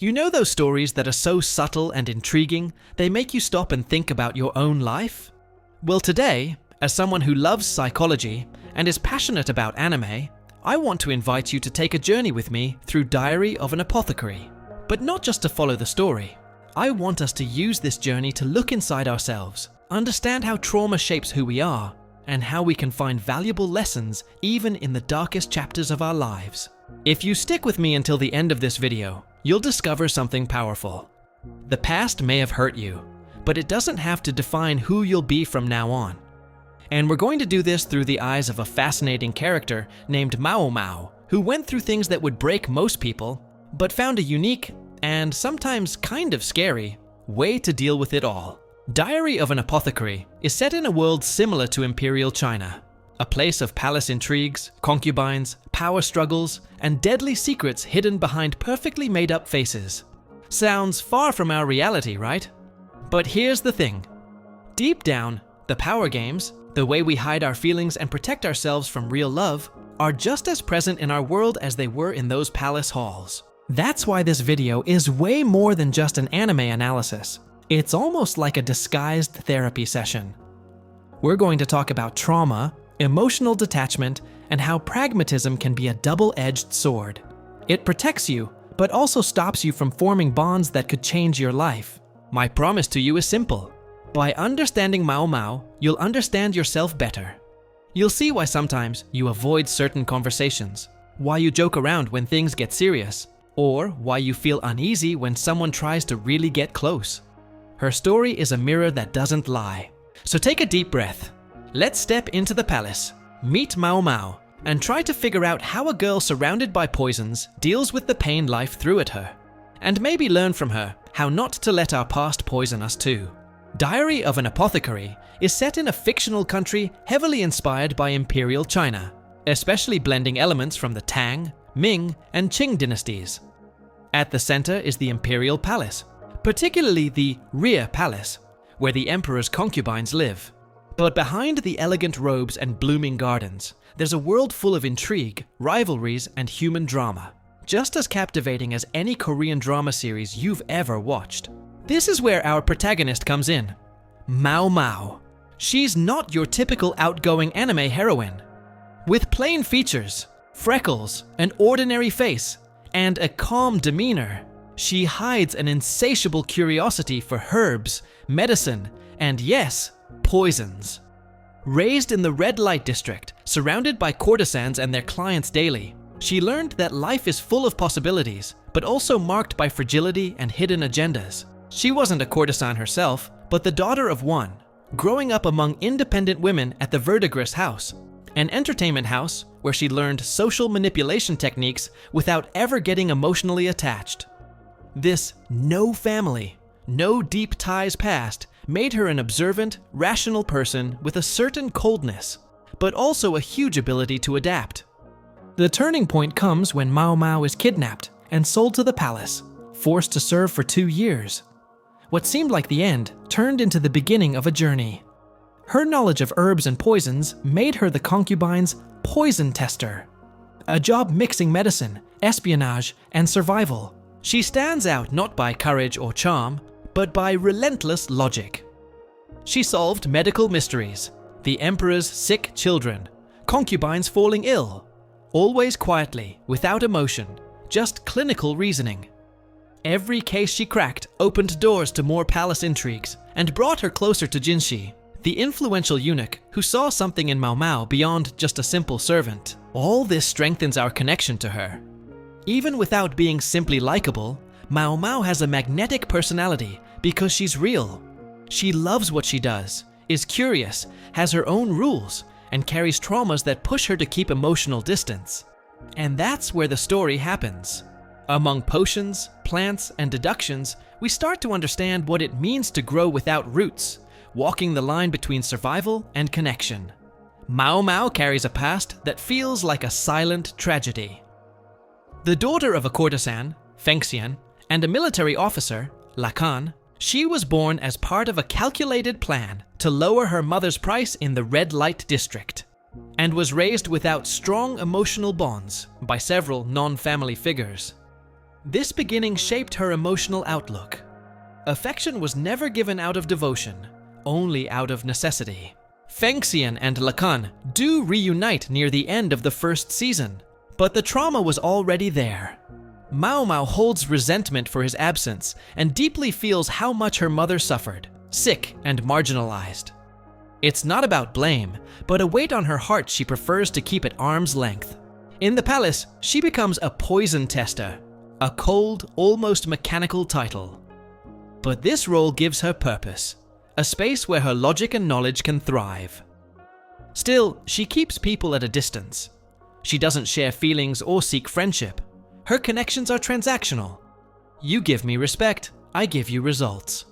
You know those stories that are so subtle and intriguing, they make you stop and think about your own life? Well, today, as someone who loves psychology and is passionate about anime, I want to invite you to take a journey with me through Diary of an Apothecary. But not just to follow the story. I want us to use this journey to look inside ourselves, understand how trauma shapes who we are, and how we can find valuable lessons even in the darkest chapters of our lives. If you stick with me until the end of this video, you'll discover something powerful. The past may have hurt you, but it doesn't have to define who you'll be from now on. And we're going to do this through the eyes of a fascinating character named Maomao, who went through things that would break most people, but found a unique, and sometimes kind of scary, way to deal with it all. Diary of an Apothecary is set in a world similar to Imperial China, a place of palace intrigues, concubines, power struggles, and deadly secrets hidden behind perfectly made-up faces. Sounds far from our reality, right? But here's the thing. Deep down, the power games, the way we hide our feelings and protect ourselves from real love, are just as present in our world as they were in those palace halls. That's why this video is way more than just an anime analysis. It's almost like a disguised therapy session. We're going to talk about trauma, emotional detachment, and how pragmatism can be a double-edged sword. It protects you, but also stops you from forming bonds that could change your life. My promise to you is simple. By understanding Maomao, you'll understand yourself better. You'll see why sometimes you avoid certain conversations, why you joke around when things get serious, or why you feel uneasy when someone tries to really get close. Her story is a mirror that doesn't lie. So take a deep breath. Let's step into the palace, meet Maomao, and try to figure out how a girl surrounded by poisons deals with the pain life threw at her. And maybe learn from her how not to let our past poison us too. Diary of an Apothecary is set in a fictional country heavily inspired by Imperial China, especially blending elements from the Tang, Ming, and Qing dynasties. At the center is the Imperial Palace, particularly the Rear Palace, where the emperor's concubines live. But behind the elegant robes and blooming gardens, there's a world full of intrigue, rivalries, and human drama, just as captivating as any Korean drama series you've ever watched. This is where our protagonist comes in, Maomao. She's not your typical outgoing anime heroine. With plain features, freckles, an ordinary face, and a calm demeanor, she hides an insatiable curiosity for herbs, medicine, and yes, poisons. Raised in the red light district, surrounded by courtesans and their clients daily, she learned that life is full of possibilities, but also marked by fragility and hidden agendas. She wasn't a courtesan herself, but the daughter of one, growing up among independent women at the Verdigris house, an entertainment house where she learned social manipulation techniques without ever getting emotionally attached. This no family, no deep ties past made her an observant, rational person with a certain coldness, but also a huge ability to adapt. The turning point comes when Maomao is kidnapped and sold to the palace, forced to serve for 2 years. What seemed like the end turned into the beginning of a journey. Her knowledge of herbs and poisons made her the concubine's poison tester, a job mixing medicine, espionage, and survival. She stands out not by courage or charm, but by relentless logic. She solved medical mysteries, the emperor's sick children, concubines falling ill, always quietly, without emotion, just clinical reasoning. Every case she cracked opened doors to more palace intrigues and brought her closer to Jinshi, the influential eunuch who saw something in Maomao beyond just a simple servant. All this strengthens our connection to her. Even without being simply likable, Maomao has a magnetic personality because she's real. She loves what she does, is curious, has her own rules, and carries traumas that push her to keep emotional distance. And that's where the story happens. Among potions, plants, and deductions, we start to understand what it means to grow without roots, walking the line between survival and connection. Maomao carries a past that feels like a silent tragedy. The daughter of a courtesan, Fengxian, and a military officer, Lacan, she was born as part of a calculated plan to lower her mother's price in the red light district, and was raised without strong emotional bonds by several non-family figures. This beginning shaped her emotional outlook. Affection was never given out of devotion, only out of necessity. Fengxian and Lacan do reunite near the end of the first season, but the trauma was already there. Maomao holds resentment for his absence and deeply feels how much her mother suffered, sick and marginalized. It's not about blame, but a weight on her heart she prefers to keep at arm's length. In the palace, she becomes a poison tester, a cold, almost mechanical title. But this role gives her purpose, a space where her logic and knowledge can thrive. Still, she keeps people at a distance. She doesn't share feelings or seek friendship. Her connections are transactional. You give me respect, I give you results.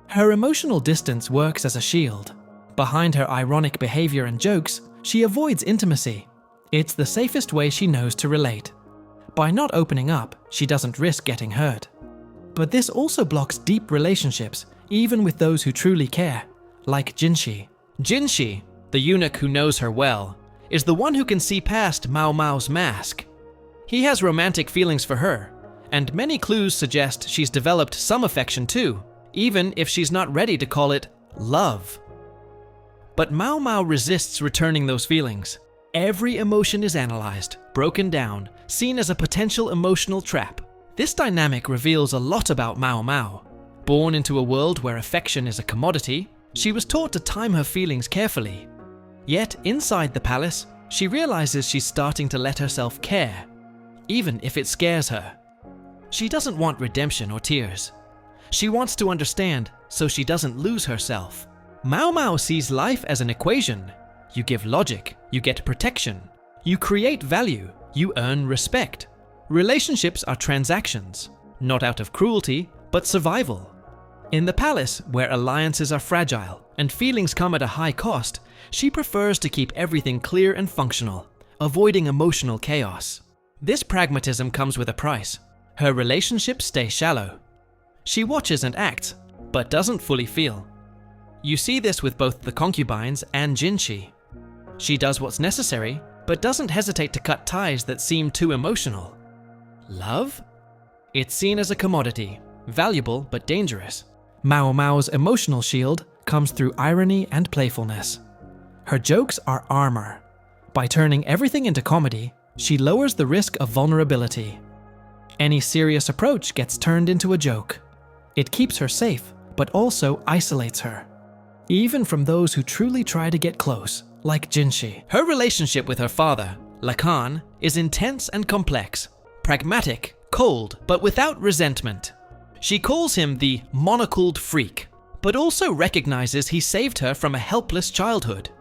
Her emotional distance works as a shield. Behind her ironic behavior and jokes, she avoids intimacy. It's the safest way she knows to relate. By not opening up, she doesn't risk getting hurt. But this also blocks deep relationships, even with those who truly care, like Jinshi. Jinshi, the eunuch who knows her well, is the one who can see past Maomao's mask. He has romantic feelings for her, and many clues suggest she's developed some affection too, even if she's not ready to call it love. But Maomao resists returning those feelings. Every emotion is analyzed, broken down, seen as a potential emotional trap. This dynamic reveals a lot about Maomao. Born into a world where affection is a commodity, she was taught to time her feelings carefully. Yet, inside the palace, she realizes she's starting to let herself care, even if it scares her. She doesn't want redemption or tears. She wants to understand so she doesn't lose herself. Maomao sees life as an equation. You give logic, you get protection. You create value, you earn respect. Relationships are transactions, not out of cruelty, but survival. In the palace, where alliances are fragile and feelings come at a high cost, she prefers to keep everything clear and functional, avoiding emotional chaos. This pragmatism comes with a price. Her relationships stay shallow. She watches and acts, but doesn't fully feel. You see this with both the concubines and Jinshi. She does what's necessary, but doesn't hesitate to cut ties that seem too emotional. Love? It's seen as a commodity, valuable but dangerous. Maomao's emotional shield comes through irony and playfulness. Her jokes are armor. By turning everything into comedy, she lowers the risk of vulnerability. Any serious approach gets turned into a joke. It keeps her safe, but also isolates her, even from those who truly try to get close, like Jinshi. Her relationship with her father, Lacan, is intense and complex, pragmatic, cold, but without resentment. She calls him the monocled freak, but also recognizes he saved her from a helpless childhood.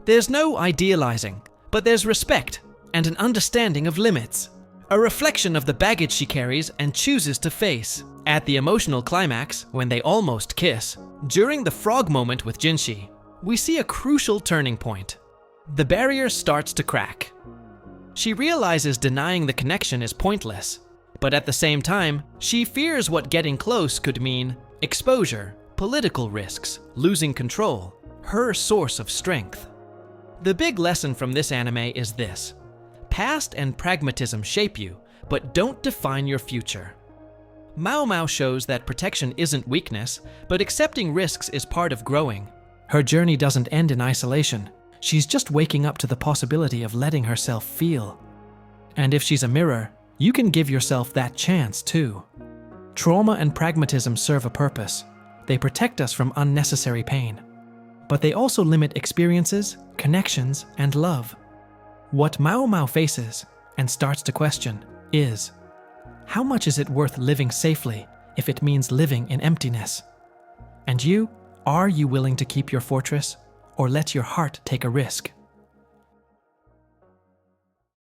There's no idealizing, but there's respect and an understanding of limits, a reflection of the baggage she carries and chooses to face. At the emotional climax, when they almost kiss, during the frog moment with Jinshi, we see a crucial turning point. The barrier starts to crack. She realizes denying the connection is pointless, but at the same time, she fears what getting close could mean: exposure, political risks, losing control, her source of strength. The big lesson from this anime is this: past and pragmatism shape you, but don't define your future. Maomao shows that protection isn't weakness, but accepting risks is part of growing. Her journey doesn't end in isolation. She's just waking up to the possibility of letting herself feel. And if she's a mirror, you can give yourself that chance too. Trauma and pragmatism serve a purpose. They protect us from unnecessary pain. But they also limit experiences, connections, and love. What Maomao faces, and starts to question, is: how much is it worth living safely if it means living in emptiness? And you, are you willing to keep your fortress, or let your heart take a risk?